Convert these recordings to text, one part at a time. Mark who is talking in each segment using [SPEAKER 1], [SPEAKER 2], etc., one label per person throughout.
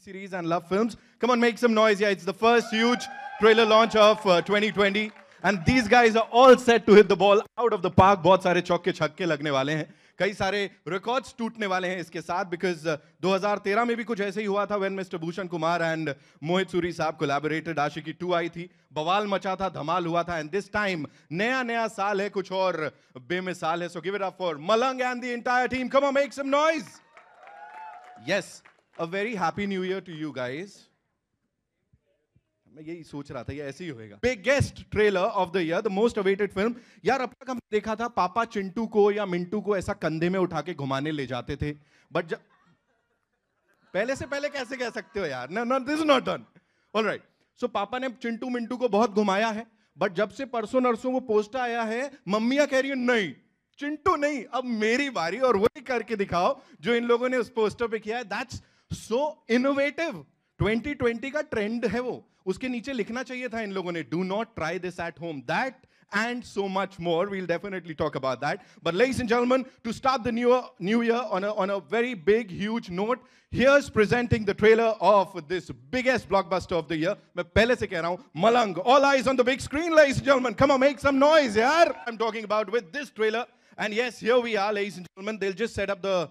[SPEAKER 1] series and love films. Come on, make some noise. Yeah, it's the first huge trailer launch of 2020. And these guys are all set to hit the ball out of the park. बहुत सारे चौके छक्के लगने वाले हैं. कई सारे records टूटने वाले हैं इसके साथ because 2013 में भी कुछ ऐसे ही हुआ था when Mr. Bhushan Kumar and मोहित सूरी साहब collaborated. आशिकी 2 आई थी, बवाल मचा था, धमाल हुआ था. And this time नया साल है, कुछ और बेमिसाल है. So give it up for Malang and the entire team. Come on, make some noise. Yes, a very happy new year to you guys. मैं यही सोच रहा था ये ऐसे ही होएगा. Biggest trailer of the year, the most awaited film. यार अब तक हमने देखा था पापा चिंटू को या मिंटू को ऐसा कंधे में उठा के घुमाने ले जाते थे, बट पहले से पहले कैसे कह सकते हो यार? No this is not done. Alright, so पापा ने चिंटू मिंटू को बहुत घुमाया है, बट जब से परसों नरसों वो पोस्टर आया है, मम्मियां कह रही है नहीं चिंटू नहीं, अब मेरी बारी, और वही करके दिखाओ जो इन लोगों ने उस पोस्टर पे किया है. That's so innovative. 2020 का ट्रेंड है वो. उसके नीचे लिखना चाहिए था इन लोगों ने, do not try this at home. That and so much more. We'll definitely talk about that. But ladies and gentlemen, to start the new year on a very big, huge note, here's presenting the trailer of this biggest blockbuster of the year. मैं पहले से कह रहा हूँ, Malang. All eyes on the big screen, ladies and gentlemen. Come on, make some noise, yaar. I'm talking about with this trailer. And yes, here we are, ladies and gentlemen. They'll just set up the.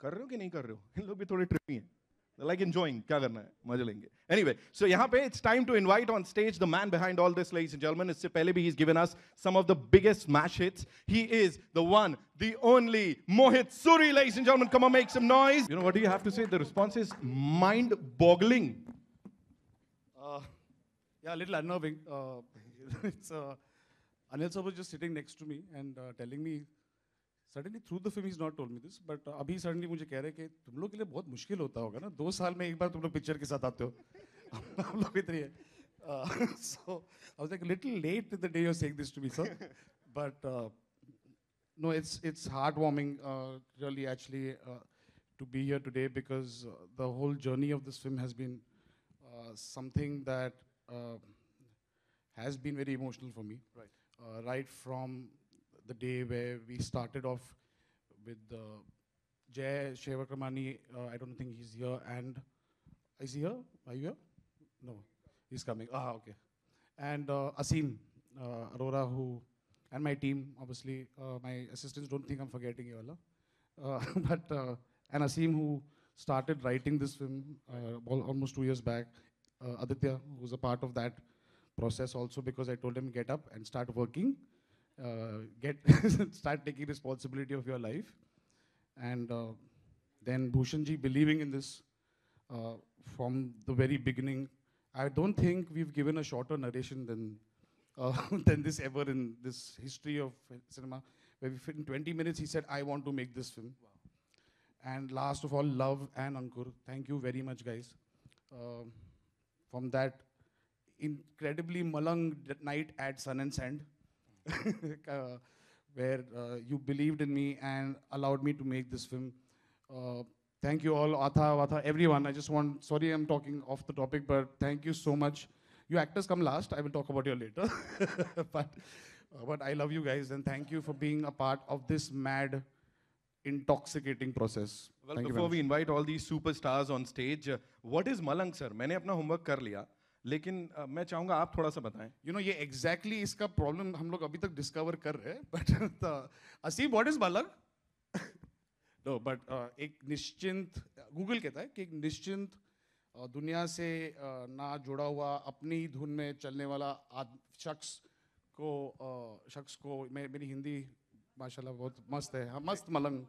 [SPEAKER 1] कर रहे हो कि नहीं कर रहे हो? इन लोग भी थोड़े trippy हैं. They're like enjoying. क्या करना है? मजे लेंगे. Anyway, so यहाँ पे it's time to invite on stage the man behind all this, ladies and gentlemen. इससे पहले भी he's given us some of the biggest smash hits. He is the one, the only Mohit Suri, ladies and gentlemen. Come on, make some noise. You know what do you have to say? The response is mind-boggling.
[SPEAKER 2] Yeah, a little unnerving. It's Anil sir was just sitting next to me and telling me. Suddenly through the film he's not told me this, but अभी suddenly मुझे कह रहे हैं कि तुम लोग के लिए बहुत मुश्किल होता होगा ना, 2 साल में एक बार तुम लोग पिक्चर के साथ आते हो. हम लोग इतने हैं. So I was like a little late in the day you're saying this to me, sir. But no, it's heartwarming, really actually to be here today because the whole journey of this film has been something that has been very emotional for me. Right. Right from the day where we started off with Jay Shevakramani, I don't think he's here, and is he here? Are you here? No, he's coming. Okay. And Asim Arora, and my team, obviously, my assistants don't think I'm forgetting you all. But and Asim, who started writing this film almost 2 years back. Aditya, who's a part of that process also, because I told him get up and start working. Start taking responsibility of your life, and then Bhushan ji believing in this from the very beginning. I don't think we've given a shorter narration than this ever in this history of cinema, where in 20 minutes he said, I want to make this film. Wow. And last of all, Love and Ankur, thank you very much, guys. From that incredibly Malang night at Sun and Sand, where you believed in me and allowed me to make this film. Thank you all, Atha, everyone. I just want, sorry I'm talking off the topic, but thank you so much. You actors come last, I will talk about you later. But I love you guys and thank you for being a part of this mad, intoxicating process.
[SPEAKER 1] Well, before we invite all these superstars on stage, what is Malang, sir? मैंने अपना homework कर लिया. लेकिन मैं चाहूंगा आप थोड़ा सा बताएं.
[SPEAKER 2] You know, ये exactly इसका problem हम लोग अभी तक discover कर रहे हैं. But Asim, what is Malang? No, but एक निश्चिंत, Google कहता है कि एक निश्चिंत दुनिया से ना जुड़ा हुआ अपनी धुन में चलने वाला शख्स को मेरी हिंदी माशाल्लाह बहुत मस्त है. मस्त मलंग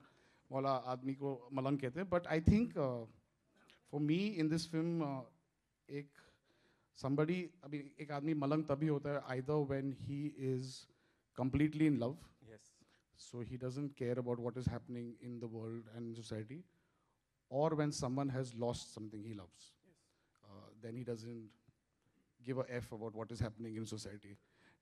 [SPEAKER 2] वाला आदमी को मलंग कहते हैं. But I think for me in this film एक आदमी मलंग तभी होता है either when he is completely in love. Yes. So he doesn't care about what is happening in the world and in society, or when someone has lost something he loves. Yes. Then he doesn't give a F about what is happening in society.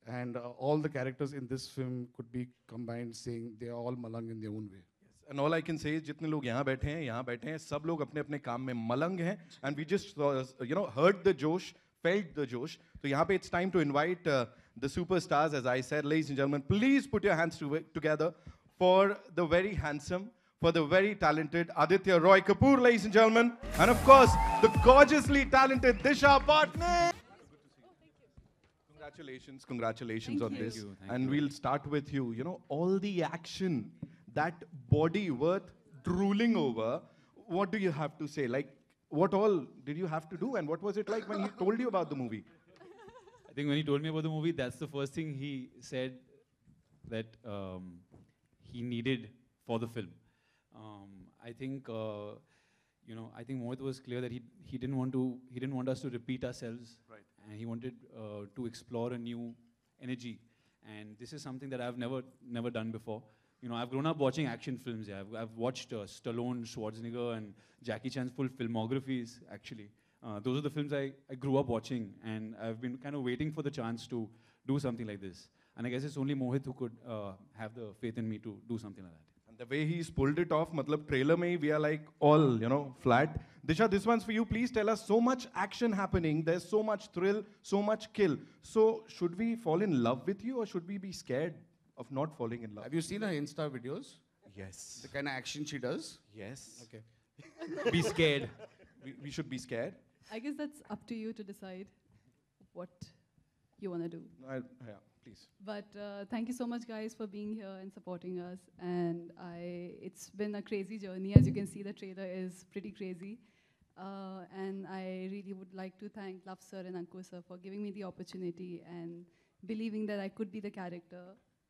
[SPEAKER 2] And all the characters in this film could be combined saying they are all malang in their own way.
[SPEAKER 1] Yes. And all I can say is जितने लोग यहाँ बैठे हैं सब लोग अपने अपने काम में मलंग हैं. And we just heard the josh, felt the josh. So यहाँ पे it's time to invite the superstars, as I said. Ladies and gentlemen, please put your hands together for the very handsome, for the very talented Aditya Roy Kapoor, ladies and gentlemen. And of course, the gorgeously talented Disha Patni. Congratulations, congratulations on this. And we'll start with you. You know, all the action, that body worth drooling over, what do you have to say? Like, what all did you have to do? And what was it like when he told you about the movie?
[SPEAKER 3] I think when he told me about the movie, that's the first thing he said that he needed for the film. I think I think Mohit was clear that he didn't want us to repeat ourselves,
[SPEAKER 1] Right.
[SPEAKER 3] and he wanted to explore a new energy. And this is something that I've never done before. You know, I've grown up watching action films. Yeah, I've watched Stallone, Schwarzenegger, and Jackie Chan's full filmographies. Actually, those are the films I grew up watching, and I've been kind of waiting for the chance to do something like this. And I guess it's only Mohit who could have the faith in me to do something like that.
[SPEAKER 1] And the way he's pulled it off, matlab trailer mein, we are like all, flat. Disha, this one's for you. Please tell us, so much action happening. There's so much thrill, so much kill. So should we fall in love with you or should we be scared of not falling in love?
[SPEAKER 2] Have you seen her Insta videos?
[SPEAKER 1] Yes.
[SPEAKER 2] The kind of action she does?
[SPEAKER 1] Yes.
[SPEAKER 2] Okay.
[SPEAKER 3] Be scared.
[SPEAKER 1] We should be scared.
[SPEAKER 4] I guess that's up to you to decide what you want to do.
[SPEAKER 1] Yeah, please.
[SPEAKER 4] But thank you so much, guys, for being here and supporting us. And it's been a crazy journey. As you can see, the trailer is pretty crazy. And I really would like to thank Love Sir and Ankur Sir for giving me the opportunity and believing that I could be the character.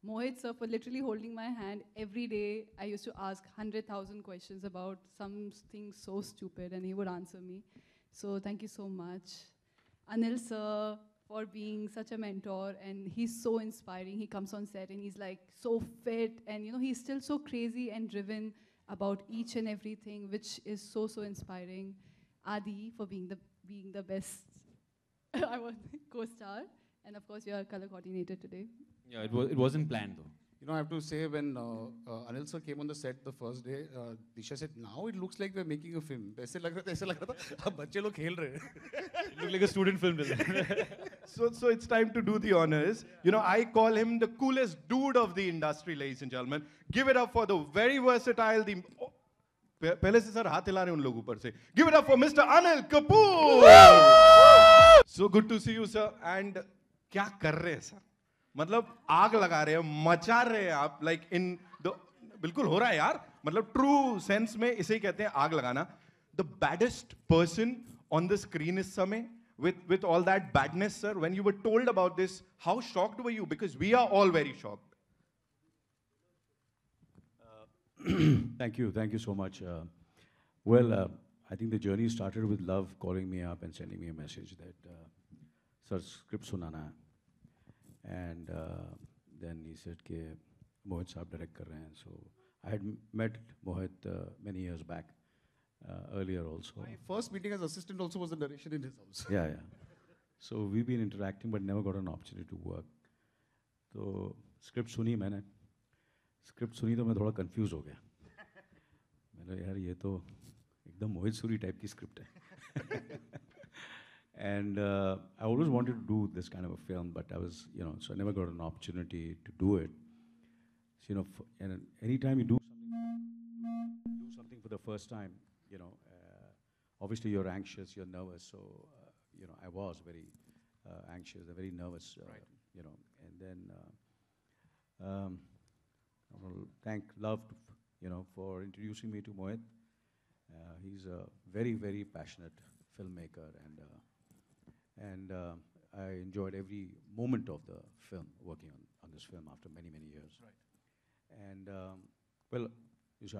[SPEAKER 4] Mohit Sir for literally holding my hand every day. I used to ask 100,000 questions about something so stupid, and he would answer me. So thank you so much. Anil Sir for being such a mentor, and he's so inspiring. He comes on set and he's like so fit, and he's still so crazy and driven about each and everything, which is so inspiring. Adi for being the best I was co-star, and of course your color coordinator today.
[SPEAKER 3] Yeah, it wasn't planned though.
[SPEAKER 2] You know, I have to say, when Anil sir came on the set the first day, Disha said, now it looks like we're making a film. ऐसे लग रहा था अब बच्चे लोग खेल रहे हैं.
[SPEAKER 3] It looked like a student film.
[SPEAKER 1] So it's time to do the honors. I call him the coolest dude of the industry, ladies and gentlemen. Give it up for the very versatile, पहले से sir हाथ हिला रहे हैं उन लोग ऊपर से. Give it up for Mr. Anil Kapoor. So good to see you, sir. And क्या कर रहे हैं सर? मतलब आग लगा रहे हैं, मचा रहे हैं आप, like in the बिल्कुल हो रहा है यार. मतलब true sense में इसे ही कहते हैं आग लगाना. The baddest person on the screen is Samay. With all that badness, sir, when you were told about this, how shocked were you? Because we are all very shocked.
[SPEAKER 5] Thank you so much. I think the journey started with Love calling me up and sending me a message that, sir, script sunana hai. And then he said कि Mohit साहब direct कर रहे हैं. So I had met Mohit many years back, earlier also.
[SPEAKER 2] My first meeting as assistant also was the narration in his house.
[SPEAKER 5] Yeah. So we've been interacting but never got an opportunity to work. तो script सुनी मैंने. Script सुनी तो मैं थोड़ा confused हो गया. मैंने यार ये तो एकदम मोहित सूरी type की script है. And I always wanted to do this kind of a film, but I was, so I never got an opportunity to do it. So, and anytime you do something for the first time, obviously you're anxious, you're nervous. So, I was very anxious, very nervous, right. And then I want to thank Love, for introducing me to Mohit. He's a very, very passionate filmmaker, and I enjoyed every moment of the film, working on this film after many, many years. Right. And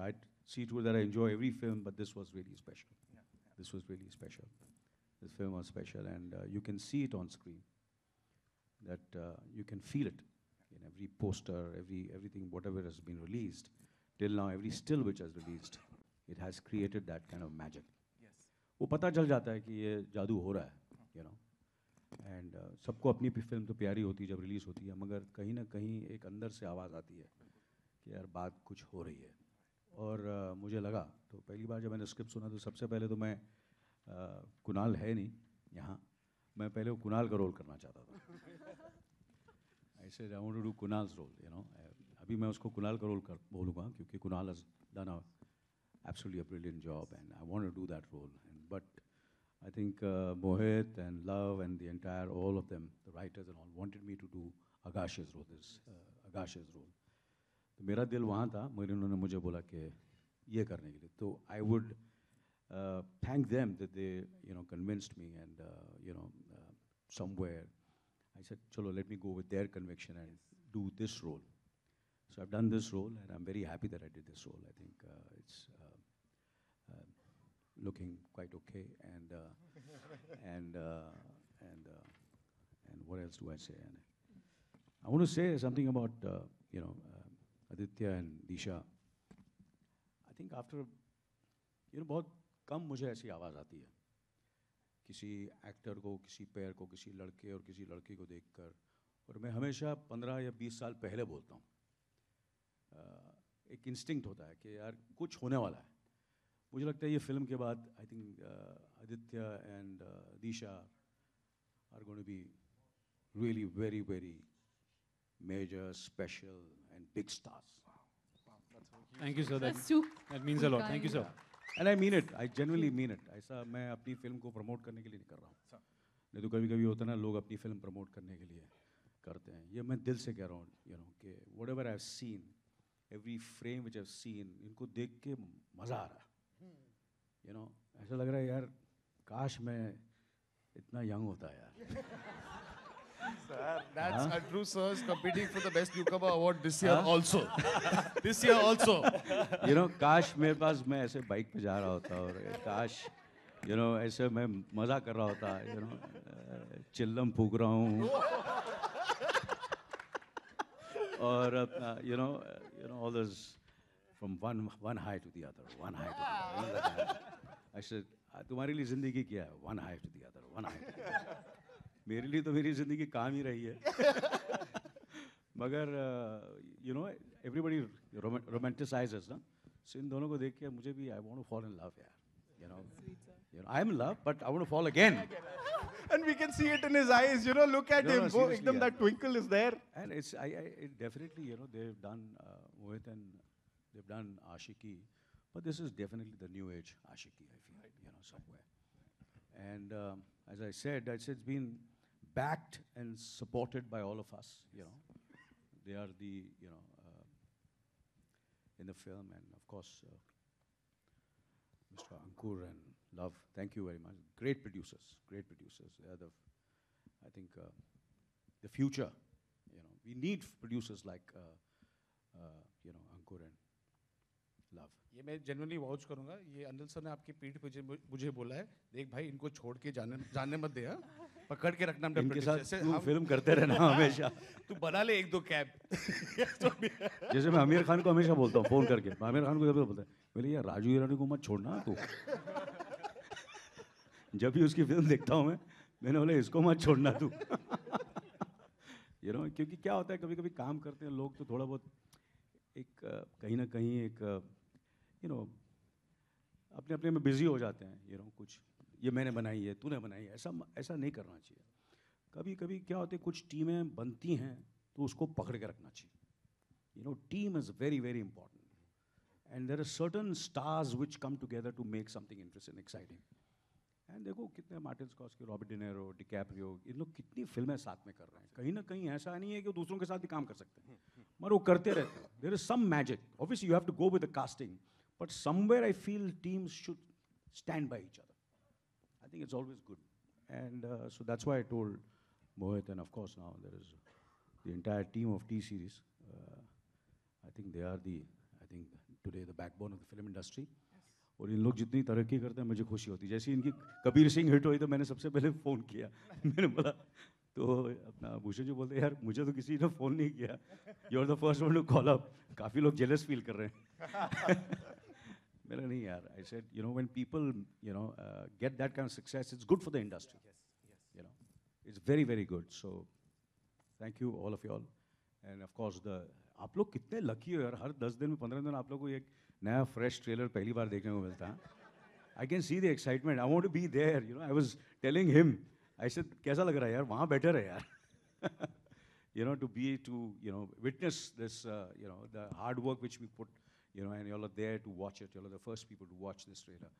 [SPEAKER 5] I'd see to it that I enjoy every film, but this was really special. Yeah. This was really special. This film was special, and you can see it on screen. That you can feel it in every poster, everything, whatever has been released till now, every still which has released, it has created that kind of magic. Yes. वो पता चल जाता है कि ये जादू हो रहा है, And सबको अपनी फिल्म तो प्यारी होती है जब रिलीज होती है, मगर कहीं ना कहीं एक अंदर से आवाज़ आती है कि यार बात कुछ हो रही है. और मुझे लगा, तो पहली बार जब मैंने स्क्रिप्ट सुना तो सबसे पहले तो मैं कुणाल है नहीं यहाँ, मैं पहले वो कुणाल का रोल करना चाहता था. I said I want to do Kunal's role, अभी मैं उसको कुणाल का रोल बोलूँगा क्योंकि Kunal has done a absolutely a brilliant job, and I want to do that role. But I think Mohit and Love and the entire, all of them, the writers and all, wanted me to do Agash's role, Agash's role. तो मेरा दिल वहाँ था, मगर उन्होंने मुझे बोला कि ये करने के लिए. तो I would thank them that they, convinced me, and somewhere I said, chalo, let me go with their conviction and do this role. So I've done this role, and I'm very happy that I did this role. I think it's looking quite okay, and what else do I say? And I want to say something about Aditya and Disha. I think after बहुत कम मुझे ऐसी आवाज़ आती है किसी actor को, किसी pair को, किसी लड़के और किसी लड़की को देखकर, और मैं हमेशा 15 या 20 साल पहले बोलता हूँ. एक इंस्टिंक्ट होता है कि यार कुछ होने वाला है. मुझे लगता है ये फिल्म के बाद I think Aditya and Disha are going to be really very very major, special and big stars.
[SPEAKER 3] Thank you, sir.
[SPEAKER 4] That's too
[SPEAKER 3] That means a lot. Thank you, sir.
[SPEAKER 5] And I mean it, I genuinely mean it. ऐसा मैं अपनी film को promote करने के लिए नहीं कर रहा हूँ. नहीं तो कभी कभी होता है ना, लोग अपनी फिल्म प्रमोट करने के लिए करते हैं. ये मैं दिल से कह रहा हूँ, कि what ever I have seen, every frame which I have seen, इनको देख के मज़ा आ रहा है. ऐसा लग रहा है यार, काश मैं इतना यंग होता यार.
[SPEAKER 2] That's Andrew Sir's competing for the Best Newcomer Award this year also. This year also.
[SPEAKER 5] काश मेरे पास, मैं ऐसे बाइक पे जा रहा होता, और काश ऐसे मैं मज़ा कर रहा होता, चिल्लम फूक रहा हूँ, और all those from one high to the other, one high to the other. I said, तुम्हारे लिए ज़िंदगी क्या है? One high to the other, one high to the other. मेरे लिए तो मेरी ज़िंदगी काम ही रही है. मगर everybody romanticizes, ना. So इन दोनों को देख के मुझे भी I want to fall in love यार. I'm in love, but I want to fall again.
[SPEAKER 1] And we can see it in his eyes, look at him.
[SPEAKER 5] Seriously,
[SPEAKER 1] Ekdam, that twinkle is there.
[SPEAKER 5] And it definitely, they've done Mohit, and they've done Ashiki, but this is definitely the new age Ashiki, I feel, somewhere. And as I said, it's been backed and supported by all of us, They are the, in the film, and of course, Mr. Ankur and Love, thank you very much. Great producers, great producers. They are I think, the future. We need producers like, Ankur and Love.
[SPEAKER 2] ये मैं genuinely vouch करूँगा. ये Anil sir ने आपकी पीठ पे मुझे बोला है, देख भाई इनको छोड़ के जाने मत दे, हाँ? पकड़ के रखना.
[SPEAKER 5] इनके साथ तू फिल्म करते रहना हमेशा.
[SPEAKER 2] तू बना ले एक दो कैब.
[SPEAKER 5] जैसे मैं आमिर खान को हमेशा बोलता हूँ फोन करके, आमिर खान को जब बोलता है, बोले यार राजू ईरानी को मत छोड़ना तू. जब भी उसकी फिल्म देखता हूँ मैंने बोला इसको मत छोड़ना तू. क्योंकि क्या होता है, कभी कभी काम करते हैं लोग तो थोड़ा बहुत एक कहीं ना कहीं एक अपने अपने में बिजी हो जाते हैं. कुछ ये मैंने बनाई है, तूने बनाई है, ऐसा नहीं करना चाहिए. कभी कभी क्या होता है, कुछ टीमें बनती हैं तो उसको पकड़ के रखना चाहिए. Team is very very important, and there are certain stars which come together to make something interesting, exciting. And देखो कितने Martin Scorsese, Robert De Niro, DiCaprio, इन लोग कितनी फिल्में साथ में कर रहे हैं. कहीं ना कहीं ऐसा नहीं है कि दूसरों के साथ भी काम कर सकते हैं, मगर वो करते रहते हैं. There is some magic. Obviously you have to go with the casting, but somewhere I feel teams should stand by each other. I think it's always good, and so that's why I told Mohit, and of course now there is the entire team of T-Series. I think they are today the backbone of the film industry. और इन लोग जितनी तरक्की करते हैं मुझे खुशी होती है. जैसे इनकी कबीर सिंह हिट हुई तो मैंने सबसे पहले फ़ोन किया. मैंने बोला, तो अपना भूषण जी बोलते यार मुझे तो किसी ने फ़ोन नहीं किया, you are the first one to call up. काफ़ी लोग जेलस फील कर रहे हैं. मैंने नहीं यार, I said when people get that kind of success, it's good for the industry. It's very very good. So thank you all of you all, and of course आप लोग कितने लकी हो यार, हर 10 दिन में 15 दिन आप लोग को एक नया फ्रेश ट्रेलर पहली बार देखने को मिलता है. I can see the excitement. I want to be there. I was telling him, I said कैसा लग रहा है यार, वहाँ बेटर है यार. To witness this, the hard work which we put, you know, and you all are there to watch it. You all are the first people to watch this trailer.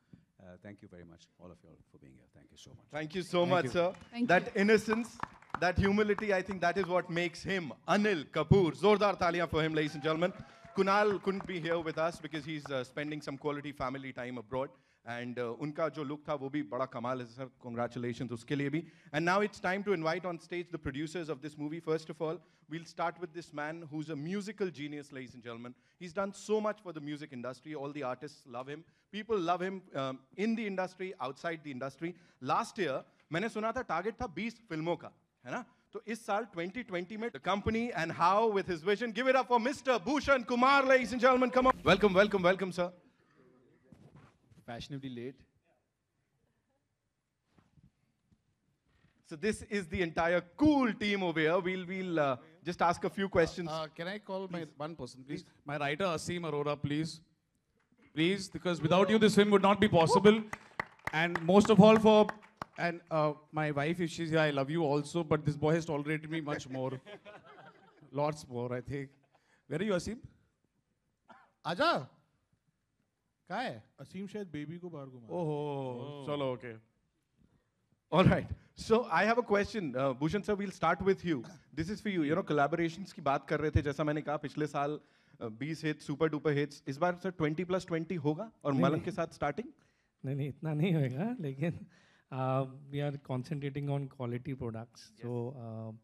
[SPEAKER 5] Thank you very much, all of you all, for being here. Thank you so much.
[SPEAKER 1] Thank you so
[SPEAKER 2] Thank
[SPEAKER 1] much,
[SPEAKER 2] you.
[SPEAKER 1] sir.
[SPEAKER 4] Thank
[SPEAKER 1] That innocence, that humility, I think that is what makes him Anil Kapoor. Zordar taliyan for him, ladies and gentlemen. Kunal couldn't be here with us because he's spending some quality family time abroad. And unka jo look tha, wo bhi bada kamal hai, sir. Congratulations uske liye bhi. And now it's time to invite on stage the producers of this movie. First of all, we'll start with this man who's a musical genius, ladies and gentlemen. He's done so much for the music industry. All the artists love him. People love him in the industry, outside the industry. Last year, मैंने सुना था target था 20 फिल्मों का, है ना? तो इस साल 2020 में the company and how with his vision. Give it up for Mr. Bhushan Kumar, ladies and gentlemen. Come on. Welcome, welcome, welcome, sir.
[SPEAKER 3] Fashionably late.
[SPEAKER 1] So this is the entire cool team over here. We'll just ask a few questions.
[SPEAKER 2] Can I call my one person, please? My writer, Asim Arora, please. Please, because without you, this film would not be possible. And most of all for, and my wife, if she's here, I love you also, but this boy has tolerated me much more. Lots more, I think. Where are you, Asim? Aja? कहाँ है?
[SPEAKER 6] असीम शायद baby को बाहर घुमा
[SPEAKER 2] Oh, chalo, okay.
[SPEAKER 1] All right. So I have a question. Bhushan sir, we'll start with you. This is for you. You know, collaborations की बात कर रहे थे, जैसा मैंने कहा पिछले साल 20 hits, super duper hits. इस बार सर 20+20 होगा और मलंग के साथ starting?
[SPEAKER 7] नहीं इतना नहीं होएगा लेकिन we are concentrating on quality products so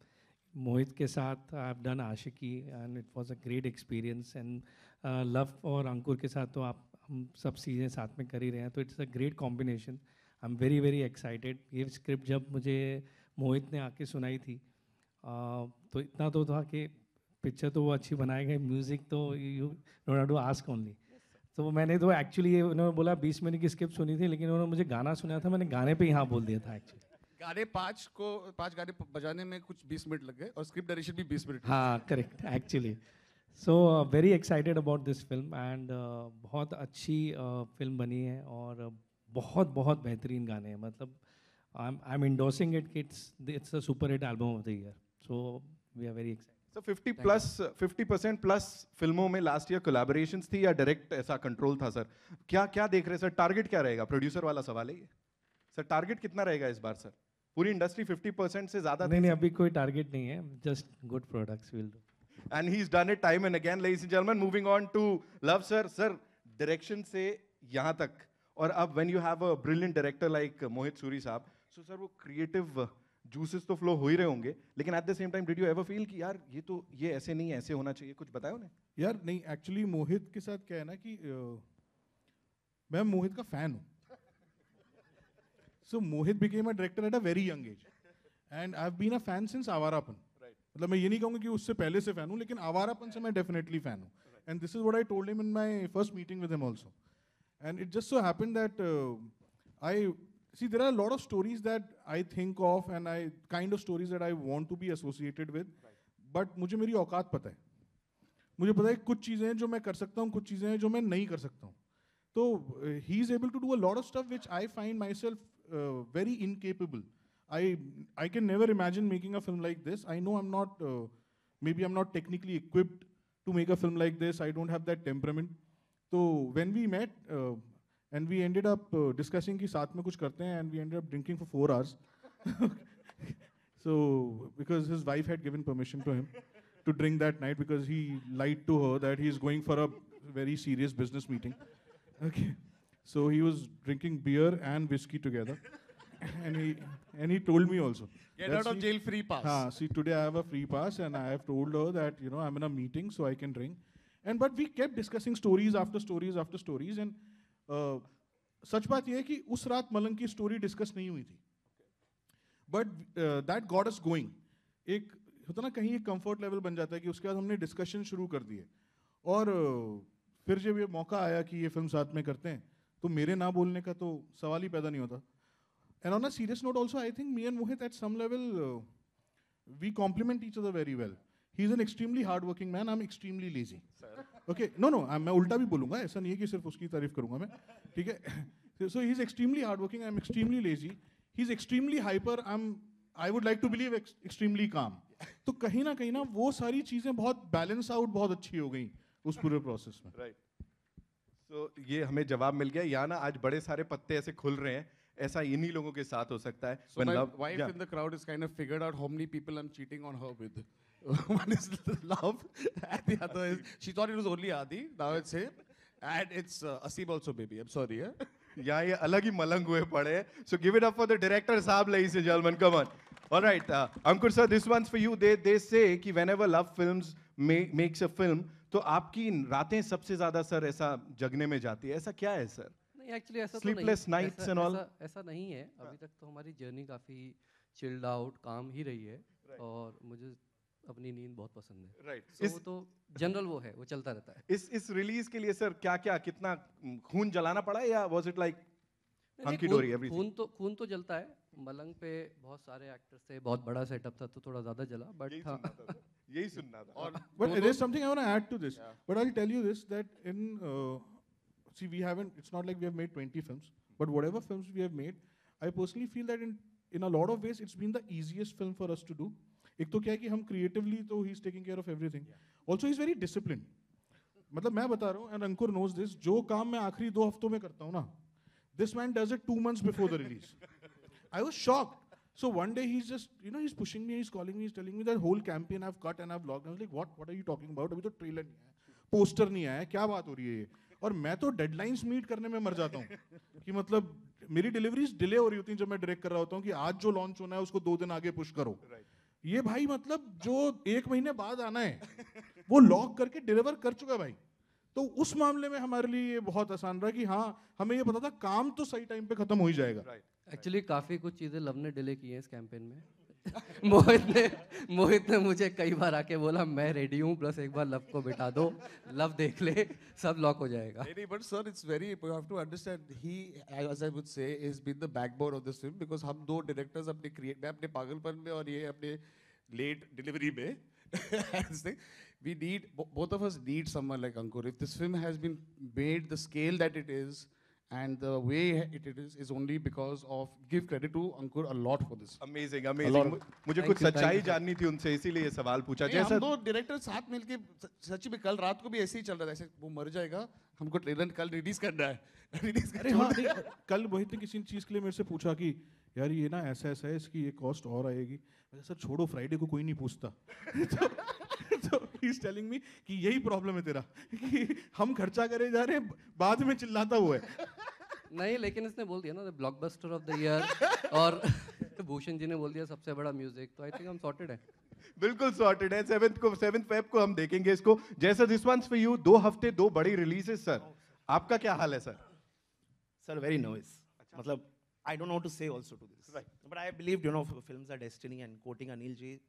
[SPEAKER 7] Mohit के साथ I have done Aashiqui and it was a great experience and Luv और अंकुर के साथ तो आप हम सब चीज़ें साथ में कर ही रहे हैं तो it's a great combination I am very very excited ये स्क्रिप्ट जब मुझे मोहित ने आके सुनाई थी तो इतना तो था कि पिक्चर तो वो अच्छी बनाएगा म्यूज़िक तो you know have to ask only तो मैंने तो एक्चुअली उन्होंने बोला 20 मिनट की स्क्रिप्ट सुनी थी लेकिन उन्होंने मुझे गाना सुना था मैंने गाने पे ही हाँ बोल दिया था एक्चुअली
[SPEAKER 2] गाने 5 गाने बजाने में कुछ 20 मिनट लग गए और स्क्रिप्ट डायरेक्शन भी 20 मिनट
[SPEAKER 7] हाँ correct actually so very excited about this film and बहुत अच्छी फिल्म बनी है और बहुत बहुत बेहतरीन गाने हैं मतलब I am endorsing it it's a super hit album of the year so we are very excited
[SPEAKER 1] So 50% plus फिल्मों में लास्ट ईयर कोलैबोरेशंस थी या डायरेक्ट ऐसा कंट्रोल था सर क्या देख रहे हैं सर टारगेट क्या रहेगा प्रोड्यूसर वाला सवाल है ये सर टारगेट कितना रहेगा इस बार सर पूरी इंडस्ट्री 50% से ज्यादा
[SPEAKER 7] नहीं अभी कोई टारगेट नहीं है just good products will do
[SPEAKER 1] and he is done it time and again ladies and gentleman moving on to Luv sir direction से यहाँ तक और अब when you have a brilliant director like Mohit Suri साहब सो सर वो creative juices तो flow हो ही रहे होंगे लेकिन at the same time did you ever feel कि यार ये ऐसे नहीं ऐसे होना चाहिए कुछ बताया उन्हें
[SPEAKER 6] यार नहीं एक्चुअली मोहित के साथ क्या है ना कि मैं मोहित का फैन हूँ so Mohit became a director at a very young age and I have been a fan since Awarapan मतलब मैं ये नहीं कहूँगा कि उससे पहले से फैन हूँ लेकिन आवारापन से मैं डेफिनेटली फैन हूँ and this is what I told him in my first meeting with him also and it just so happened that I See, there are a lot of stories that I think of and kind of stories that I want to be associated with. But मुझे मेरी औकात पता है. मुझे पता है कुछ चीज़ें हैं जो मैं कर सकता हूँ, कुछ चीज़ें हैं जो मैं नहीं कर सकता हूँ. तो he is able to do a lot of stuff which I find myself very incapable. I can never imagine making a film like this. I know I'm not, maybe I'm not technically equipped to make a film like this. I don't have that temperament. So when we met, and we ended up discussing कि साथ में कुछ करते हैं and we ended up drinking for 4 hours. So because his wife had given permission to him to drink that night because he lied to her that he is going for a very serious business meeting. Okay. So he was drinking beer and whiskey together. And he told me also.
[SPEAKER 2] Get out of jail free pass.
[SPEAKER 6] See, today I have a free pass and I have told her that, you know, I'm in a meeting so I can drink. But we kept discussing stories after stories after stories and सच बात यह है कि उस रात मलंग की story discuss नहीं हुई थी but that got us going एक होता ना कहीं एक कंफर्ट लेवल बन जाता है कि उसके बाद हमने डिस्कशन शुरू कर दिए और फिर जब ये मौका आया कि ये फिल्म साथ में करते हैं तो मेरे ना बोलने का तो सवाल ही पैदा नहीं होता and on a serious note also I think me and Mohit at some level we complement each other very well he is an extremely hard working man I am extremely lazy okay no मैं उल्टा भी बोलूंगा ऐसा नहीं है कि सिर्फ उसकी तारीफ करूंगा मैं ठीक है so he is extremely hard working I am extremely lazy he is extremely hyper I would like to believe extremely काम तो कहीं ना वो सारी चीजें बहुत बैलेंस आउट बहुत अच्छी हो गई उस पूरे प्रोसेस में
[SPEAKER 1] राइट So, ये हमें जवाब मिल गया। या ना आज बड़े सारे पत्ते ऐसे खुल रहे हैं, ऐसा इन्हीं लोगों के साथ हो सकता है।
[SPEAKER 2] So
[SPEAKER 1] When
[SPEAKER 2] my
[SPEAKER 1] love-
[SPEAKER 2] wife
[SPEAKER 1] yeah.
[SPEAKER 2] in the crowd is kind of figured out how many people I'm cheating on her with. One is love, and the other is she thought it was only Adi. Now it's him, and it's Asim also, baby. I'm sorry, yeah.
[SPEAKER 1] यहाँ ये अलग ही मलंग हुए पड़े हैं. So give it up for the director साहब, ladies and gentlemen. Come on. All right, Ankur sir, this one's for you. They say कि whenever Love Films makes a film, तो आपकी रातें सबसे ज़्यादा सर ऐसा जगने में जाती है. ऐसा क्या है सर?
[SPEAKER 8] नहीं एक्चुअली ऐसा
[SPEAKER 1] Sleepless
[SPEAKER 8] तो नहीं,
[SPEAKER 1] nights and all?
[SPEAKER 8] ऐसा नहीं है। अभी तक तो हमारी जर्नी काफ़ी चिल्ड आउट काम ही रही है और मुझे अपनी नींद बहुत पसंद है।
[SPEAKER 1] Right.
[SPEAKER 8] So वो तो जनरल वो है, वो चलता रहता है।
[SPEAKER 1] इस रिलीज के लिए सर क्या कितना खून जलाना पड़ा या was it like
[SPEAKER 8] नहीं,
[SPEAKER 1] hunky
[SPEAKER 8] खून-
[SPEAKER 1] dory everything?
[SPEAKER 8] खून तो जलता है। मलंग पे बहुत सारे एक्टर्स थे, बहुत बड़ा सेटअप था तो थोड़ा ज़्यादा जला, बट हाँ
[SPEAKER 1] यही सुनना था.
[SPEAKER 2] और
[SPEAKER 6] But there is something I want to add to this. But I'll tell you this, that see, it's not like we have made 20 films, but whatever films we have made, I personally feel that in a lot of ways, it's been the easiest film for us to do. एक तो क्या है कि हम creatively तो he's taking care of everything. Also, he's very disciplined. मतलब मैं बता रहा हूँ, and Ankur knows this, जो काम मैं आखिरी 2 हफ्तों में करता हूँ ना, this man does it 2 months before the release. I was shocked. So one day he's just, he's pushing me, he's calling me, he's telling me that whole campaign I've cut and I've logged. I was like, what are you talking about? अभी तो trailer नहीं आया, poster नहीं आया, क्या बात हो रही है ये? और मैं तो डेडलाइंस मीट करने में मर जाता हूँ कि मतलब मेरी डिलीवरीज डिले हो रही होती हैं जब मैं डायरेक्ट कर रहा होता हूँ कि आज जो लॉन्च होना है उसको 2 दिन आगे पुश करो. ये भाई मतलब जो 1 महीने बाद आना है वो लॉक करके डिलीवर कर चुका है भाई. तो उस मामले में हमारे लिए ये बहुत आसान रहा कि हाँ हमें ये पता था काम तो सही टाइम पे खत्म हो ही जाएगा.
[SPEAKER 8] एक्चुअली काफ़ी कुछ चीज़ें लव ने डिले की हैं इस कैंपेन में। मोहित ने मुझे कई बार आके बोला मैं रेडी हूँ, प्लस एक बार लव को बिठा दो, लव देख ले, सब लॉक हो जाएगा।
[SPEAKER 2] नहीं, but sir, it's very, you have to understand, he, as I would say, has been the backbone of this film because हम 2 directors मैं अपने पागलपन में और ये अपने late delivery में, we need, both of us need someone like Ankur. If this film has been made the scale that it is, and the way it is only because of, give credit to Ankur a lot for this.
[SPEAKER 1] Amazing. मुझे
[SPEAKER 8] Thank
[SPEAKER 1] कुछ
[SPEAKER 8] you,
[SPEAKER 1] सच्चाई
[SPEAKER 8] thank you.
[SPEAKER 1] जाननी थी उनसे, इसीलिए ये सवाल पूछा.
[SPEAKER 2] नहीं,
[SPEAKER 1] जैसा
[SPEAKER 2] हम 2 डायरेक्टर साथ मिलके सच में कल रात को भी ऐसे ही चल रहा था, ऐसे वो मर जाएगा, हमको ट्रेलर कल रिलीज करना है.
[SPEAKER 6] अरे हाँ नहीं, कल मोहित ने किसी चीज़ के लिए मेरे से पूछा कि यार ये ना ऐसा है, इसकी ये कॉस्ट और आएगी. मैंने सर छोड़ो, फ्राइडे को कोई नहीं पूछता. तो ही इज टेलिंग मी कि यही प्रॉब्लम है तेरा कि हम खर्चा करे जा रहे हैं, बाद में चिल्लाता हुआ है.
[SPEAKER 8] नहीं, लेकिन इसने बोल दिया ना ब्लॉकबस्टर ऑफ द ईयर और भूषण जी ने बोल दिया सबसे बड़ा म्यूजिक, तो आई थिंक हम सॉर्टेड है।
[SPEAKER 1] बिल्कुल सॉर्टेड है. 7 फेब को हम देखेंगे इसको. जैसा दिस वंस फॉर यू, 2 हफ्ते 2 बड़ी रिलीजेस सर. आपका क्या हाल है सर?
[SPEAKER 9] Sir, very nervous. मतलब, I don't know what to say also to this.
[SPEAKER 1] Right.
[SPEAKER 9] But I believed, films are destiny, and quoting Anil ji,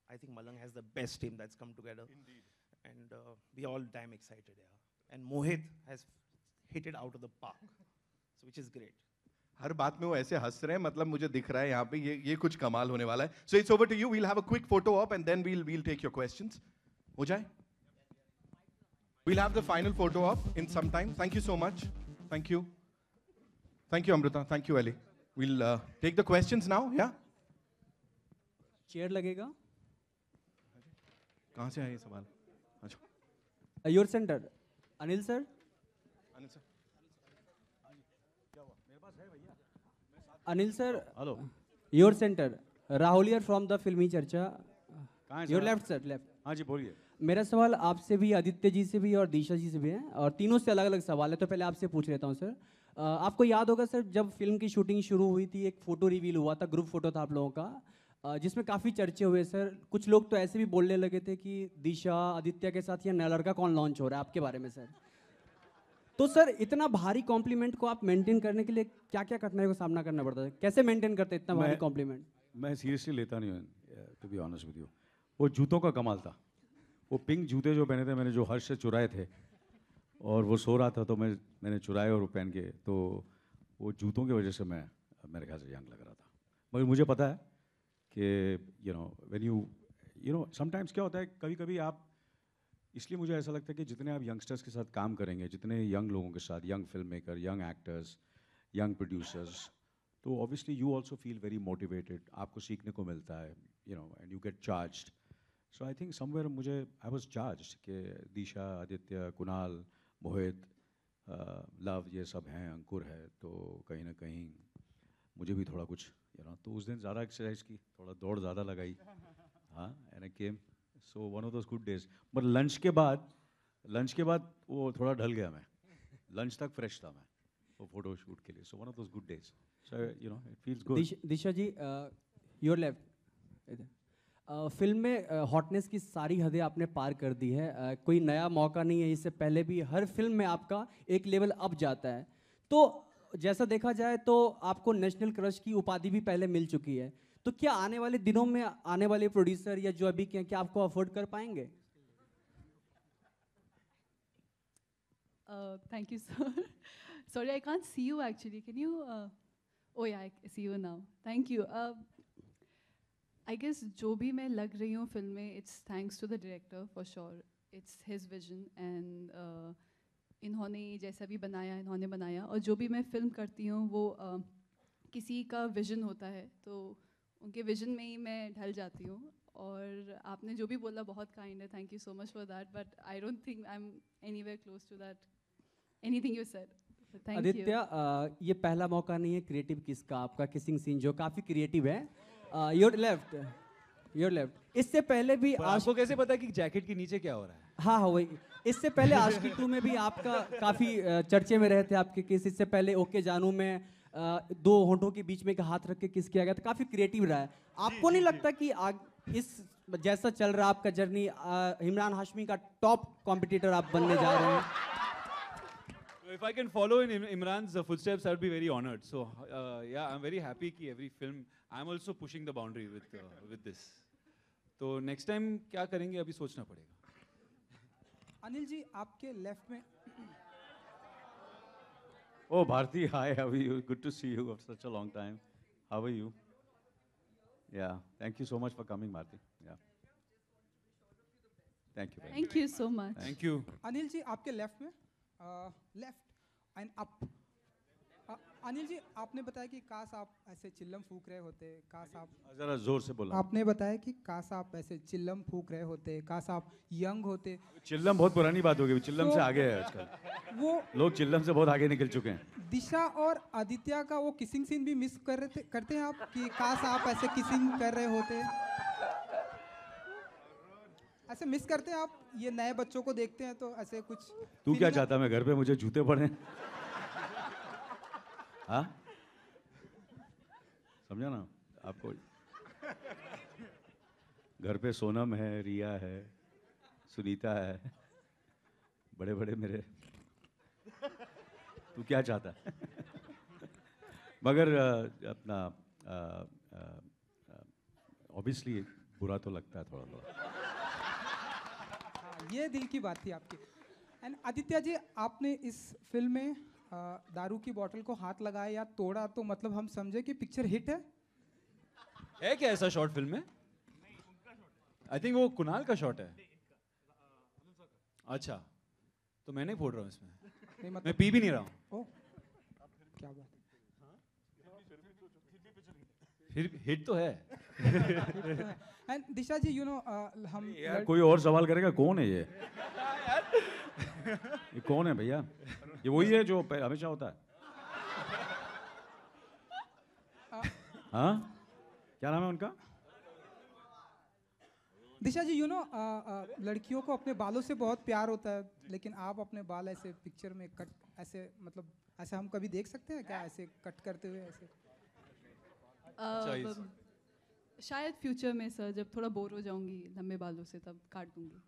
[SPEAKER 9] I think Malang has the best team that's come together.
[SPEAKER 1] Indeed.
[SPEAKER 9] And we are all damn excited, yeah. And Mohit has hit it out of the park, so which is great.
[SPEAKER 1] हर बात में वो ऐसे हंस रहे हैं, मतलब मुझे दिख रहा है यहाँ पे ये कुछ कमाल होने वाला है. So it's over to you. We'll have a quick photo op and then we'll take your questions. हो जाए? We'll have the final photo op in some time. Thank you so much. Thank you. Thank you, Amrita. Thank you, Ali. We'll take the questions now. Yeah.
[SPEAKER 10] Chair लगेगा?
[SPEAKER 1] कहाँ से आया ये सवाल? अच्छा.
[SPEAKER 10] Your centre Anil sir.
[SPEAKER 1] Anil sir.
[SPEAKER 10] Anil sir,
[SPEAKER 5] hello.
[SPEAKER 10] Your centre Rahul here from the फिल्मी चर्चा.
[SPEAKER 5] कहाँ है
[SPEAKER 10] your
[SPEAKER 5] sir?
[SPEAKER 10] Left sir, left.
[SPEAKER 5] हाँ जी, बोलिए.
[SPEAKER 10] मेरा सवाल आपसे भी, आदित्य जी से भी और दिशा जी से भी है, और तीनों से अलग अलग सवाल है. तो पहले आपसे पूछ लेता हूँ सर. आपको याद होगा सर, जब फिल्म की शूटिंग शुरू हुई थी, एक फ़ोटो रिवील हुआ था, ग्रुप फोटो था आप लोगों का, जिसमें काफ़ी चर्चे हुए सर. कुछ लोग तो ऐसे भी बोलने लगे थे कि दिशा आदित्य के साथ ये नया लड़का कौन लॉन्च हो रहा है, आपके बारे में सर. तो सर इतना भारी कॉम्प्लीमेंट को आप मेंटेन करने के लिए क्या क्या कठिनाई का सामना करना पड़ता है? कैसे मेंटेन करते इतना भारी कॉम्प्लीमेंट?
[SPEAKER 5] मैं सीरियसली लेता नहीं हूँ, to be honest with you. वो जूतों का कमाल था. वो पिंक जूते जो पहने थे, मैंने जो हर्ष से चुराए थे, और वो सो रहा था तो मैंने चुराए और वो पहन के, तो वो जूतों की वजह से मैं मेरे ख्याल से यंग लग रहा था. मगर मुझे पता है कि व्हेन यू समटाइम्स क्या होता है, कभी कभी आप, इसलिए मुझे ऐसा लगता है कि जितने आप यंगस्टर्स के साथ काम करेंगे, जितने यंग लोगों के साथ, young film maker, young actors, young producers, तो obviously you also feel very motivated. आपको सीखने को मिलता है, and you get charged. So I think somewhere I was charged कि दिशा, आदित्य, कुणाल, मोहित, लव ये सब हैं, अंकुर है, तो कहीं ना कहीं मुझे भी थोड़ा कुछ तो उस दिन ज़्यादा एक्सरसाइज की, थोड़ा दौड़ ज़्यादा लगाई, हाँ, and I came, so one of those good days. But lunch के बाद वो थोड़ा ढल गया मैं, लंच तक फ्रेश था मैं वो फोटो शूट के लिए, so one of those good days, so it feels good.
[SPEAKER 10] Disha ji, your left, film में हॉटनेस की सारी हदें आपने पार कर दी है, कोई नया मौका नहीं है, इससे पहले भी हर फिल्म में आपका एक लेवल अप जाता है, तो जैसा देखा जाए तो आपको नेशनल क्रश की उपाधि भी पहले मिल चुकी है, तो क्या आने वाले दिनों में आने वाले प्रोड्यूसर या जो अभी क्या आपको अफोर्ड कर पाएंगे?
[SPEAKER 4] Thank you, sir. Sorry, I can't see you actually. Can you? Oh yeah, I see you now. Thank you. I guess जो भी मैं लग रही हूँ फिल्म में, it's thanks to the director for sure. It's his vision and इन्होंने जैसा भी बनाया इन्होंने बनाया, और जो भी मैं फिल्म करती हूँ वो किसी का विजन होता है, तो उनके विजन में ही मैं ढल जाती हूँ। और आपने जो भी बोला बहुत काइंड है, thank you so much for that, but I don't think I am anywhere close to that anything you said. Thank you.
[SPEAKER 10] Aditya, ये पहला मौका नहीं है क्रिएटिव किस का, आपका किसिंग सीन जो काफी क्रिएटिव है। योर लेफ्ट, इससे पहले भी
[SPEAKER 3] आपको कैसे पता कि जैकेट के नीचे क्या हो रहा है?
[SPEAKER 10] हाँ वही, इससे पहले आशिकी 2 में भी आपका काफी चर्चे में रहे थे आपके किस, इससे पहले ओके जानू में दो होंठों के बीच में एक हाथ रख के किस किया गया था, काफी क्रिएटिव रहा है। आपको नहीं लगता कि इस जैसा चल रहा आपका जर्नी, इमरान हाशमी का टॉप कॉम्पिटिटर आप बनने जा रहे हैं?
[SPEAKER 3] If I can follow in Imran's footsteps, I would be very honored. So yeah, I'm very happy कि every film I'm also pushing the boundary with this. तो next time क्या करेंगे अभी सोचना पड़ेगा।
[SPEAKER 11] अनिल जी, आपके लेफ्ट में।
[SPEAKER 5] Oh, Bharti, hi, how are you? Good to see you after such a long time. How are you? Yeah, thank you so much for coming, Bharti. Yeah. Thank you.
[SPEAKER 4] Thank you so much.
[SPEAKER 3] Thank you.
[SPEAKER 11] Anil ji, आपके left में, left and up. Anil ji, आपने बताया कि काश आप ऐसे चिल्लम फूक रहे होते, काश आप
[SPEAKER 5] जरा जोर से बोला।
[SPEAKER 11] आपने बताया कि काश आप ऐसे चिल्लम फूक रहे होते, काश आप यंग होते।
[SPEAKER 5] चिल्लम बहुत पुरानी बात हो गई, चिल्लम से आगे है आजकल,
[SPEAKER 11] वो
[SPEAKER 5] लोग चिल्लम से बहुत आगे निकल चुके हैं।
[SPEAKER 11] दिशा और आदित्य का वो किसिंग सीन भी मिस करते हैं आप, कि काश आप ऐसे किसिंग कर रहे होते, ऐसे मिस करते हैं आप? ये नए बच्चों को देखते हैं तो ऐसे कुछ।
[SPEAKER 5] तू क्या चाहता है, मैं घर पे मुझे जूते पड़े? हाँ, समझा ना आपको? घर पे सोनम है, रिया है, सुनीता है, बड़े बड़े मेरे, तू क्या चाहता है? मगर अपना ऑब्वियसली बुरा तो लगता है थोड़ा थोड़ा।
[SPEAKER 11] ये दिल की बात थी आपकी। एंड आदित्य जी, आपने इस फिल्म में दारू की बोतल को हाथ लगाया या तोड़ा, तो मतलब हम समझे कि पिक्चर हिट है?
[SPEAKER 3] है क्या ऐसा शॉट फिल्म में? आई थिंक वो कुणाल का शॉट है। अच्छा, तो मैं नहीं फोड़ रहा हूँ इसमें,
[SPEAKER 11] नहीं, मतलब
[SPEAKER 3] मैं पी भी नहीं रहा हूँ।
[SPEAKER 11] ओह, क्या बात।
[SPEAKER 3] फिर हिट तो है।
[SPEAKER 11] And Disha ji, you know, हम
[SPEAKER 5] यार कोई और सवाल करेगा, कौन है ये? ये कौन है भैया? ये वही है जो हमेशा होता है? हाँ, क्या नाम है उनका?
[SPEAKER 11] दिशा जी, यू नो, लड़कियों को अपने बालों से बहुत प्यार होता है, लेकिन आप अपने बाल ऐसे पिक्चर में कट, ऐसे मतलब ऐसा हम कभी देख सकते हैं क्या, ऐसे कट करते हुए ऐसे?
[SPEAKER 4] शायद फ्यूचर में सर, जब थोड़ा बोर हो जाऊंगी लंबे बालों से, तब काट दूंगी।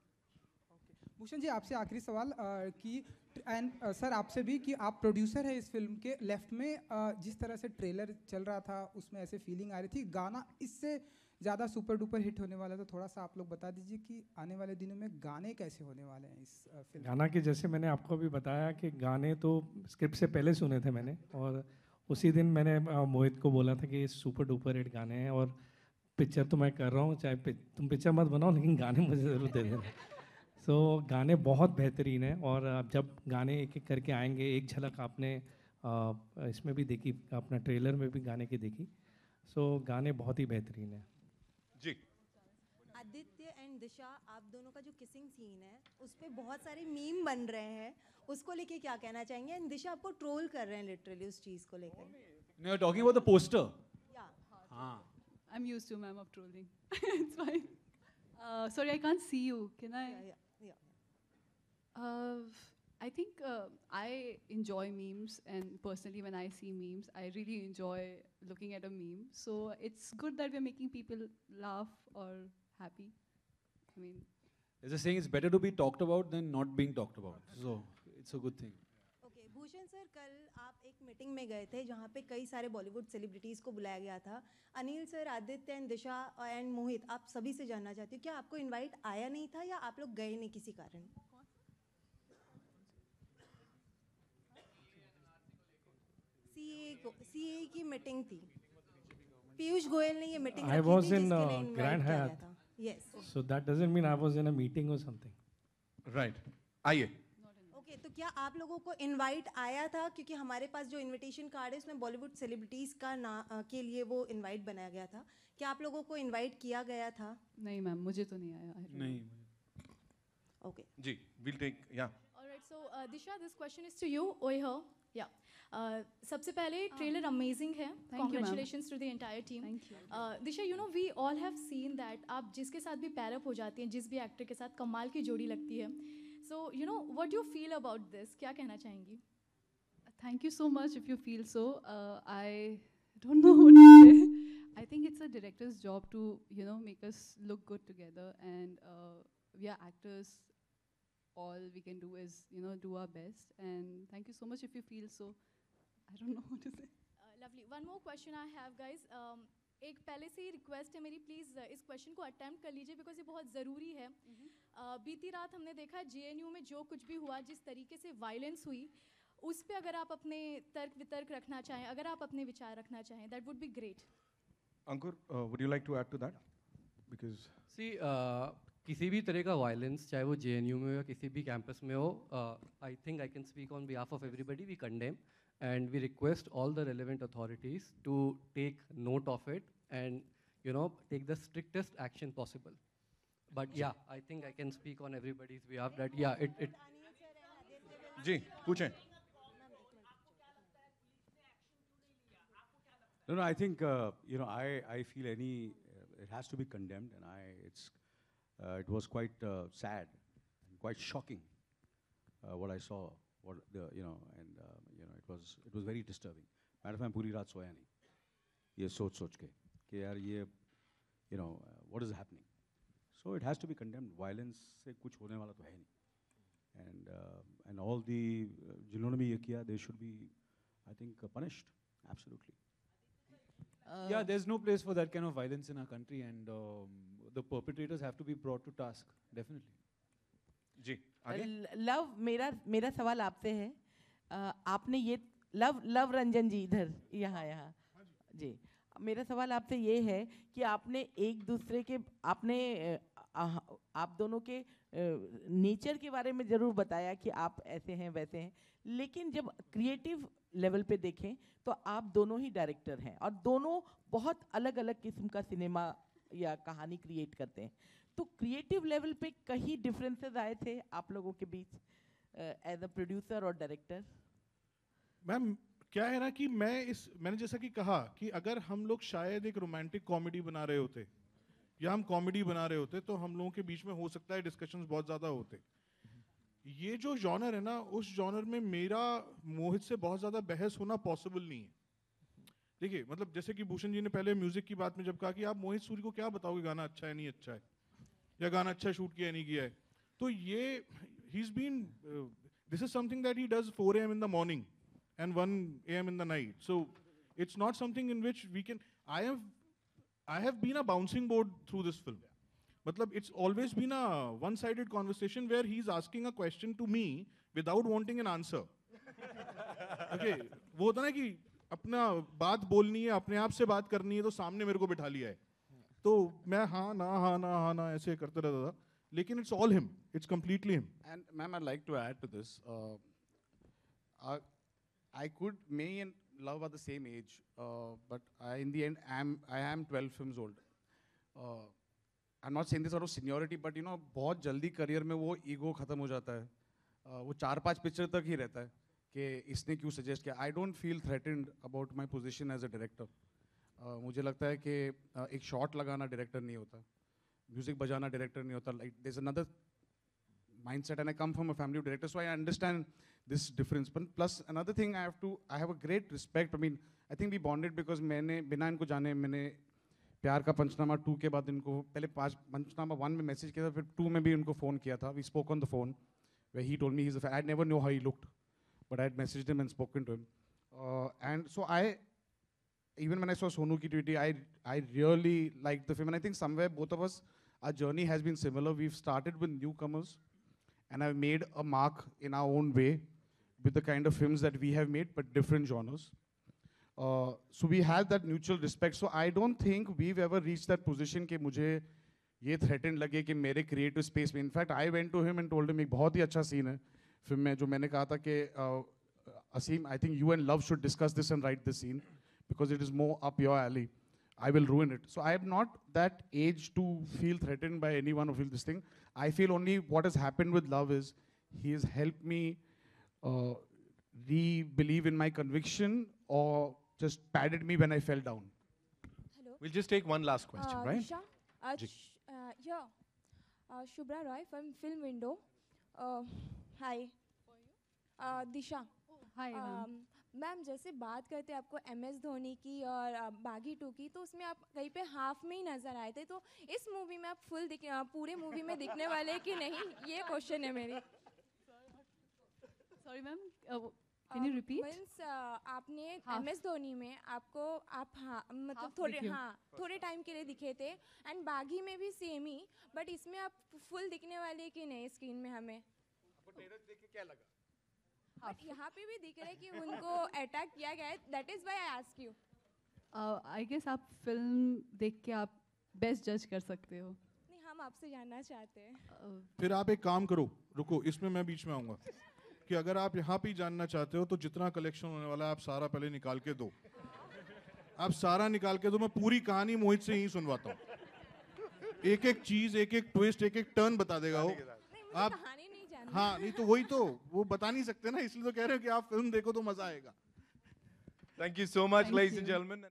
[SPEAKER 11] भूषण जी, आपसे आखिरी सवाल कि एंड सर आपसे भी, कि आप प्रोड्यूसर है इस फिल्म के, लेफ्ट में जिस तरह से ट्रेलर चल रहा था उसमें ऐसे फीलिंग आ रही थी, गाना इससे ज़्यादा सुपर डुपर हिट होने वाला, तो थोड़ा सा आप लोग बता दीजिए कि आने वाले दिनों में गाने कैसे होने वाले हैं इस फिल्म?
[SPEAKER 7] गाना के जैसे मैंने आपको भी बताया कि गाने तो स्क्रिप्ट से पहले सुने थे मैंने, और उसी दिन मैंने मोहित को बोला था कि ये सुपर डुपर हिट गाने हैं, और पिक्चर तो मैं कर रहा हूँ, चाहे तुम पिक्चर मत बनाओ लेकिन गाने मुझे ज़रूर दे देना। सो गाने बहुत बेहतरीन है, और अब जब गाने एक एक करके आएंगे, एक झलक आपने इसमें भी देखी, अपना ट्रेलर में भी गाने की देखी, सो गाने बहुत ही बेहतरीन है।
[SPEAKER 1] जी।
[SPEAKER 12] आदित्य एंड दिशा, आप दोनों का जो किसिंग सीन है उस पे बहुत सारे मीम बन रहे हैं, उसको लेके क्या कहना चाहेंगे? एंड दिशा आपको ट्रोल कर रहे हैं लिटरली उस चीज को लेकर.
[SPEAKER 3] No, you're talking about the poster.
[SPEAKER 12] Yeah.
[SPEAKER 3] हाँ.
[SPEAKER 4] I'm used to, ma'am, of trolling. It's fine. Sorry, I can't see you. Can I?
[SPEAKER 12] Yeah.
[SPEAKER 4] I think I enjoy memes, and personally, when I see memes, I really enjoy looking at a meme. So it's good that we're making people laugh or happy. I mean,
[SPEAKER 3] There's a saying, it's better to be talked about than not being talked about. So it's a good thing.
[SPEAKER 12] Okay Bhushan sir, कल आप एक meeting में गए थे जहाँ पे कई सारे बॉलीवुड सेलिब्रिटीज को बुलाया गया था. Anil sir, Aditya and Disha and Mohit, आप सभी से जानना चाहती हूँ, क्या आपको इनवाइट आया नहीं था या आप लोग गए नहीं किसी कारण? सीए की मीटिंग थी, पीयूष गोयल ने ये meeting
[SPEAKER 7] I was in Grand Hyatt.
[SPEAKER 12] Yes.
[SPEAKER 7] So that doesn't mean I was in a meeting or something.
[SPEAKER 1] Right. आइए.
[SPEAKER 12] ओके, तो क्या आप लोगों को इनवाइट आया था? क्योंकि हमारे पास जो इनविटेशन कार्ड है उसमें बॉलीवुड सेलिब्रिटीज का के लिए वो इनवाइट बनाया गया था. क्या आप लोगों को इनवाइट किया गया था?
[SPEAKER 4] नहीं मैम, मुझे तो नहीं आया.
[SPEAKER 3] नहीं.
[SPEAKER 12] Okay.
[SPEAKER 1] Ji, we'll take, yeah.
[SPEAKER 13] Alright, so Disha, this question is to you. Oi ho. Yeah. सबसे पहले ट्रेलर अमेजिंग है. Congratulations to the entire team.
[SPEAKER 4] Thank you.
[SPEAKER 13] Disha, you know we all have seen that आप जिसके साथ भी पैर up हो जाती हैं, जिस भी एक्टर के साथ कमाल की जोड़ी लगती है. So you know what do you feel about this? क्या कहना चाहेंगी?
[SPEAKER 4] Thank you so much if you feel so. I don't know what to say. I think it's a director's job to, you know, make us look good together, and we are actors. All we can do is, you know, do our best. And thank you so much if you feel so. I don't know what to say.
[SPEAKER 13] Lovely. One more question I have, guys. एक पहले से ही request है मेरी, please इस question को attempt कर लीजिए because ये बहुत ज़रूरी है. बीती रात हमने देखा जेएनयू में जो कुछ भी हुआ, जिस तरीके से वायलेंस हुई, उस पे अगर आप अपने तर्क वितर्क रखना चाहें, अगर आप अपने विचार रखना चाहें, that would be great.
[SPEAKER 1] Ankur, would you like to add to that? Because
[SPEAKER 8] किसी भी तरह का वायलेंस, चाहे वो जेएनयू में हो या किसी भी कैंपस में हो, I think I can speak on behalf of everybody. We condemn and we request all the relevant authorities to take note of it and, you know, take the strictest action possible. But yeah, I think I can speak on everybody's behalf that yeah, it
[SPEAKER 1] जी, पूछें.
[SPEAKER 5] No, I think you know, I feel it has to be condemned, and it was quite sad and quite shocking what I saw, you know, and you know, it was very disturbing. Madam, मैं पूरी रात सोया नहीं ये सोच के कि यार ये, you know, what is happening. So it has to be condemned. Violence से कुछ होने वाला तो है नहीं. And all the जिन्होंने भी ये किया, they should be, I think, punished. Absolutely.
[SPEAKER 3] Yeah, there's no place for that kind of violence in our country, and the perpetrators have to be brought to task, definitely.
[SPEAKER 1] जी, आगे.
[SPEAKER 14] Love, मेरा सवाल आपसे है. आपने ये लव रंजन जी इधर यहाँ जी, मेरा सवाल आपसे ये है कि आपने एक दूसरे के आप दोनों के नेचर के बारे में ज़रूर बताया कि आप ऐसे हैं वैसे हैं, लेकिन जब क्रिएटिव लेवल पे देखें तो आप दोनों ही डायरेक्टर हैं और दोनों बहुत अलग अलग किस्म का सिनेमा या कहानी क्रिएट करते हैं. तो क्रिएटिव लेवल पे कहीं डिफरेंसेस आए थे आप लोगों के बीच एज अ प्रोड्यूसर और डायरेक्टर?
[SPEAKER 6] मैम, क्या है ना कि मैंने जैसा कि कहा कि अगर हम लोग शायद एक रोमांटिक कॉमेडी बना रहे होते या हम कॉमेडी बना रहे होते तो हम लोगों के बीच में हो सकता है डिस्कशंस बहुत ज़्यादा होते. ये जो जॉनर है ना, उस जॉनर में मेरा मोहित से बहुत ज़्यादा बहस होना पॉसिबल नहीं है. देखिए, मतलब जैसे कि भूषण जी ने पहले म्यूजिक की बात में जब कहा कि आप मोहित सूरी को क्या बताओगे गाना अच्छा है नहीं अच्छा है, या गाना अच्छा शूट किया नहीं किया है, तो ये this is something that he does 4 a.m. in the morning and 1 a.m. in the night. So it's not something in which we can. I have been a bouncing board through this film. Matlab, it's always been a one-sided conversation where he's asking a question to me without wanting an answer. Okay, वो होता ना कि अपना बात बोलनी है, अपने आप से बात करनी है, तो सामने मेरे को बिठा लिया है, तो मैं हाँ ना ऐसे करते रहता था. लेकिन it's all him. It's completely him.
[SPEAKER 2] And ma'am, I'd like to add to this. Me and Love are the same age, but in the end, I am 12 films old. I'm not saying this out of seniority, but you know, बहुत जल्दी career में वो ego खत्म हो जाता है. वो 4-5 picture तक ही रहता है कि इसने क्यों सजेस्ट किया. I don't feel threatened about my position as a director. मुझे लगता है कि एक शॉट लगाना डायरेक्टर नहीं होता, म्यूजिक बजाना डायरेक्टर नहीं होता. Like there's another mindset, and I come from a family of directors, so I understand this difference. But plus another thing, I have a great respect. I mean, I think we bonded because मैंने बिना इनको जाने मैंने प्यार का पंचनामा 2 के बाद इनको पहले पंचनामा 1 में मैसेज किया था, फिर 2 में भी इनको फ़ोन किया था. We spoke on the phone where he told me he's a fan. I never knew how he looked, but I had messaged him and spoken to him. And so even when I saw Sonu ki tweety, I really liked the film. And I think somewhere both of us, our journey has been similar. We've started with newcomers and I've made a mark in our own way with the kind of films that we have made, but different genres. So we had that mutual respect. So I don't think we've ever reached that position कि मुझे ये threatened लगे कि मेरे creative space में. In fact, I went to him and told him एक बहुत ही अच्छा scene है फिल्म में जो मैंने कहा था कि Asim, I think you and Love should discuss this and write this scene because it is more up your alley. I will ruin it. So I am not that age to feel threatened by anyone who feels this thing. I feel only what has happened with Love is he has helped me re-believe in my conviction or just patted me when I fell down.
[SPEAKER 15] Hello.
[SPEAKER 1] We'll just take one last question, right?
[SPEAKER 15] Disha, Shubhra Roy from Film Window. Hi. Disha.
[SPEAKER 4] Hi,
[SPEAKER 15] ma'am जैसे बात करते आपको MS Dhoni की और बागी 2 की, तो उसमें आप कहीं पे हाफ में ही नज़र आए थे, तो इस मूवी में आप पूरे मूवी में दिखने वाले कि नहीं, ये क्वेश्चन है मेरी.
[SPEAKER 4] Sorry ma'am, can you repeat?
[SPEAKER 15] Means आपने MS धोनी में मतलब थोड़े टाइम के लिए दिखे थे एंड बागी में भी सेम ही, बट इसमें आप फुल दिखने वाले कि नहीं स्क्रीन में हमें.
[SPEAKER 2] आपको ट्रेलर देख के क्या लगा?
[SPEAKER 15] बट यहाँ पे भी दिख रहा है कि उनको अटैक किया गया है. That is why I ask you.
[SPEAKER 4] I guess आप फिल्म देख के आप बेस्ट जज कर सकते हो.
[SPEAKER 15] नहीं, हम आपसे जानना चाहते हैं.
[SPEAKER 6] फिर आप एक काम करो, रुको, इसमें मैं बीच में आऊँगा कि अगर आप यहाँ पे जानना चाहते हो तो जितना कलेक्शन होने वाला है आप सारा पहले निकाल के दो. आप सारा निकाल के दो, मैं पूरी कहानी मोहित से ही सुनवाता हूँ. एक एक चीज, एक एक ट्विस्ट, एक एक टर्न बता देगा वो. आप हाँ, नहीं तो वही तो वो बता नहीं सकते ना, इसलिए तो कह रहे हो कि आप फिल्म देखो तो मजा आएगा.
[SPEAKER 1] Thank you so much, ladies and gentlemen.